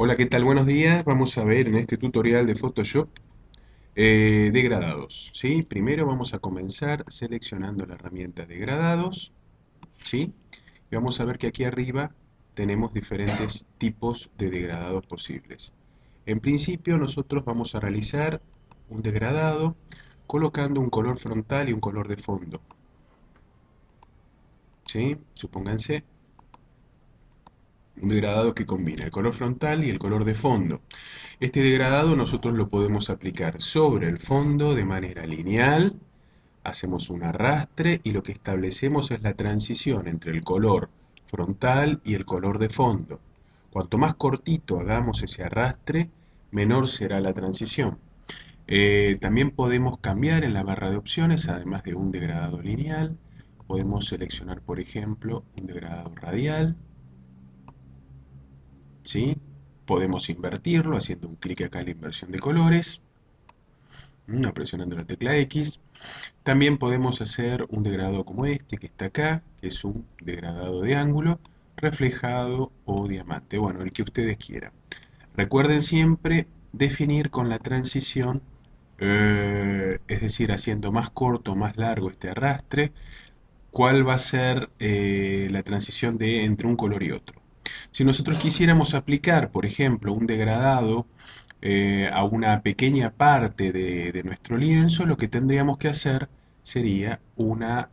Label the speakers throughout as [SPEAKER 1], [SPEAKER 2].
[SPEAKER 1] Hola, ¿qué tal? Buenos días. Vamos a ver en este tutorial de Photoshop degradados, ¿sí? Primero vamos a comenzar seleccionando la herramienta degradados, ¿sí? Y vamos a ver que aquí arriba tenemos diferentes tipos de degradados posibles. En principio nosotros vamos a realizar un degradado colocando un color frontal y un color de fondo, ¿sí? Supónganse un degradado que combina el color frontal y el color de fondo. Este degradado nosotros lo podemos aplicar sobre el fondo de manera lineal, hacemos un arrastre y lo que establecemos es la transición entre el color frontal y el color de fondo. Cuanto más cortito hagamos ese arrastre, menor será la transición. También podemos cambiar en la barra de opciones, además de un degradado lineal, podemos seleccionar, por ejemplo, un degradado radial, ¿sí? Podemos invertirlo haciendo un clic acá en la inversión de colores, presionando la tecla X. También podemos hacer un degradado como este que está acá, que es un degradado de ángulo, reflejado o diamante, bueno, el que ustedes quieran. Recuerden siempre definir con la transición, es decir, haciendo más corto o más largo este arrastre, cuál va a ser la transición de entre un color y otro. Si nosotros quisiéramos aplicar, por ejemplo, un degradado a una pequeña parte de nuestro lienzo, lo que tendríamos que hacer sería una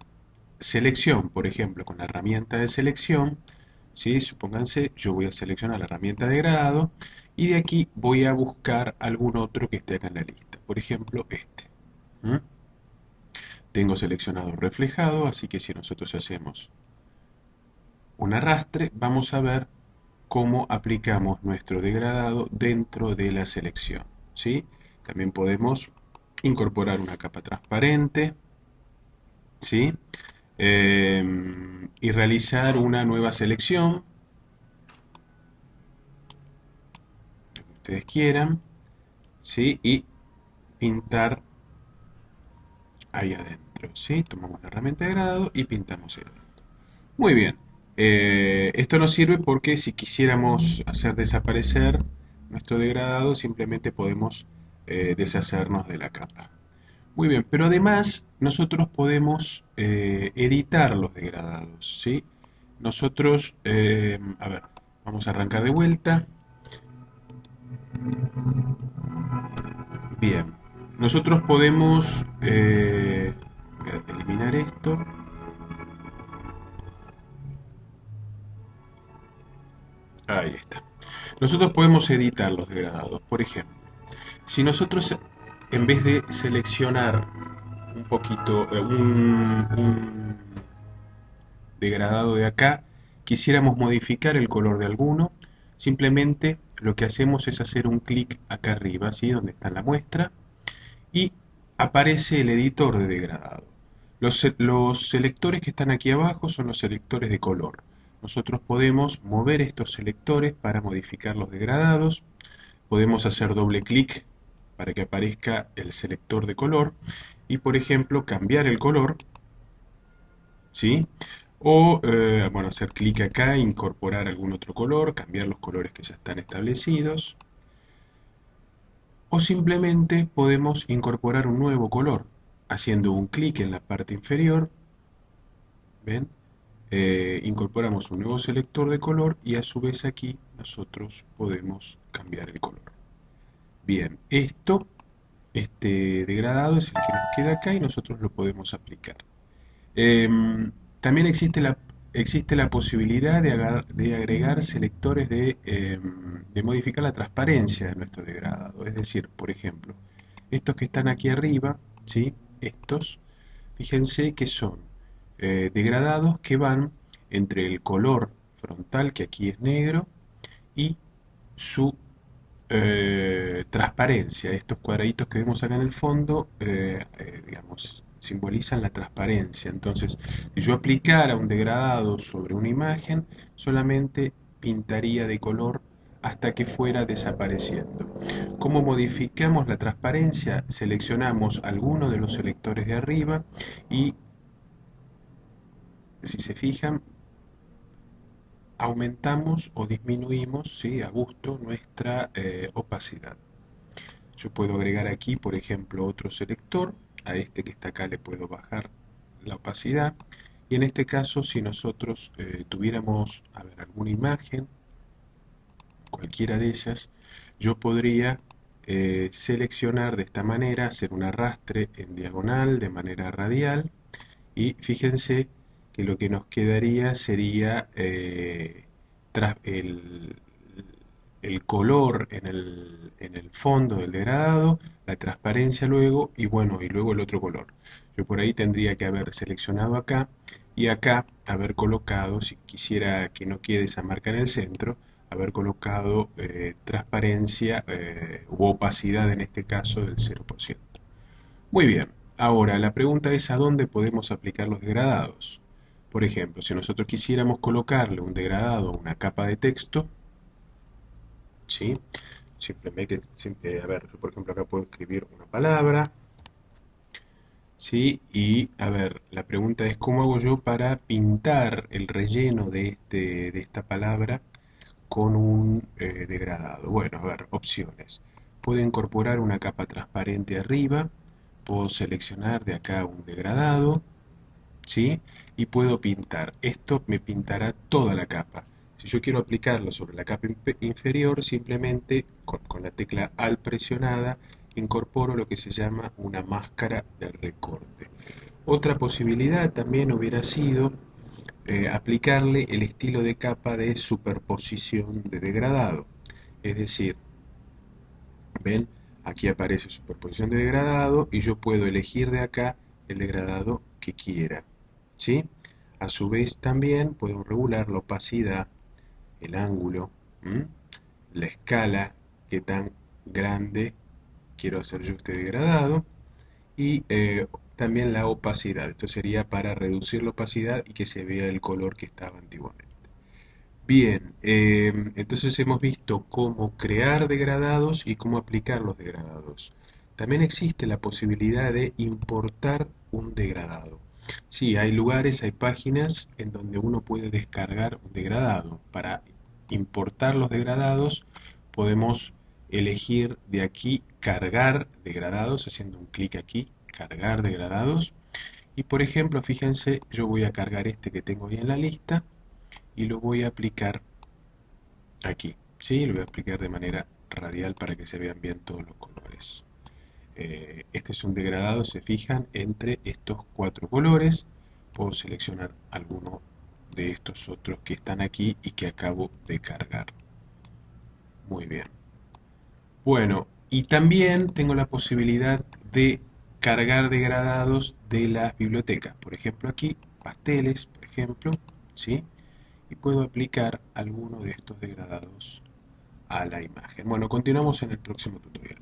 [SPEAKER 1] selección, por ejemplo, con la herramienta de selección, ¿sí? Supónganse, yo voy a seleccionar la herramienta de degradado y de aquí voy a buscar algún otro que esté acá en la lista, por ejemplo, este. ¿Mm? Tengo seleccionado reflejado, así que si nosotros hacemos un arrastre, vamos a ver cómo aplicamos nuestro degradado dentro de la selección, ¿sí? También podemos incorporar una capa transparente, ¿sí? Y realizar una nueva selección, lo que ustedes quieran, ¿sí? Y pintar ahí adentro, ¿sí? Tomamos la herramienta de degradado y pintamos ahí adentro. Muy bien. Esto nos sirve porque si quisiéramos hacer desaparecer nuestro degradado, simplemente podemos deshacernos de la capa. Muy bien, pero además nosotros podemos editar los degradados, ¿sí? Nosotros, a ver, vamos a arrancar de vuelta. Bien, nosotros podemos, voy a eliminar esto. Ahí está. Nosotros podemos editar los degradados. Por ejemplo, si nosotros en vez de seleccionar un poquito, un degradado de acá, quisiéramos modificar el color de alguno, simplemente lo que hacemos es hacer un clic acá arriba, ¿sí? Donde está la muestra, y aparece el editor de degradado. Los selectores que están aquí abajo son los selectores de color. Nosotros podemos mover estos selectores para modificar los degradados. Podemos hacer doble clic para que aparezca el selector de color y, por ejemplo, cambiar el color, ¿sí? O, bueno, hacer clic acá, incorporar algún otro color, cambiar los colores que ya están establecidos. O simplemente podemos incorporar un nuevo color haciendo un clic en la parte inferior. ¿Ven? Incorporamos un nuevo selector de color y a su vez aquí nosotros podemos cambiar el color. Bien, este degradado es el que nos queda acá y nosotros lo podemos aplicar. También existe la posibilidad de agregar selectores de modificar la transparencia de nuestro degradado. Es decir, por ejemplo, estos que están aquí arriba, ¿sí? Estos, fíjense que son degradados que van entre el color frontal, que aquí es negro, y su transparencia. Estos cuadraditos que vemos acá en el fondo, digamos, simbolizan la transparencia. Entonces, si yo aplicara un degradado sobre una imagen, solamente pintaría de color hasta que fuera desapareciendo. ¿Cómo modificamos la transparencia? Seleccionamos alguno de los selectores de arriba y, si se fijan, aumentamos o disminuimos, ¿sí?, a gusto nuestra opacidad. Yo puedo agregar aquí, por ejemplo, otro selector. A este que está acá le puedo bajar la opacidad. Y en este caso, si nosotros tuviéramos, a ver, alguna imagen, cualquiera de ellas, yo podría seleccionar de esta manera, hacer un arrastre en diagonal, de manera radial. Y fíjense que lo que nos quedaría sería el color en el fondo del degradado, la transparencia luego y bueno, y luego el otro color. Yo por ahí tendría que haber seleccionado acá y acá haber colocado, si quisiera que no quede esa marca en el centro, haber colocado transparencia u opacidad en este caso del 0%. Muy bien, ahora la pregunta es ¿a dónde podemos aplicar los degradados? Por ejemplo, si nosotros quisiéramos colocarle un degradado a una capa de texto, ¿sí? Simplemente, a ver, yo por ejemplo acá puedo escribir una palabra, ¿sí? Y a ver, la pregunta es ¿cómo hago yo para pintar el relleno de esta palabra con un degradado? Bueno, a ver, opciones. Puedo incorporar una capa transparente arriba, puedo seleccionar de acá un degradado, ¿sí? Y puedo pintar. Esto me pintará toda la capa. Si yo quiero aplicarlo sobre la capa inferior, simplemente con la tecla Alt presionada, incorporo lo que se llama una máscara de recorte. Otra posibilidad también hubiera sido aplicarle el estilo de capa de superposición de degradado. Es decir, ven, aquí aparece superposición de degradado y yo puedo elegir de acá el degradado que quiera, ¿sí? A su vez también puedo regular la opacidad, el ángulo, la escala, qué tan grande quiero hacer yo este degradado y también la opacidad. Esto sería para reducir la opacidad y que se vea el color que estaba antiguamente. Bien, entonces hemos visto cómo crear degradados y cómo aplicar los degradados. También existe la posibilidad de importar un degradado. Sí, hay lugares, hay páginas en donde uno puede descargar un degradado. Para importar los degradados podemos elegir de aquí cargar degradados, haciendo un clic aquí, cargar degradados. Y por ejemplo, fíjense, yo voy a cargar este que tengo ahí en la lista y lo voy a aplicar aquí, ¿sí? Lo voy a aplicar de manera radial para que se vean bien todos los colores. Este es un degradado, se fijan, entre estos 4 colores. Puedo seleccionar alguno de estos otros que están aquí y que acabo de cargar. Muy bien. Bueno, y también tengo la posibilidad de cargar degradados de la biblioteca. Por ejemplo aquí, pasteles, por ejemplo, ¿sí? Y puedo aplicar alguno de estos degradados a la imagen. Bueno, continuamos en el próximo tutorial.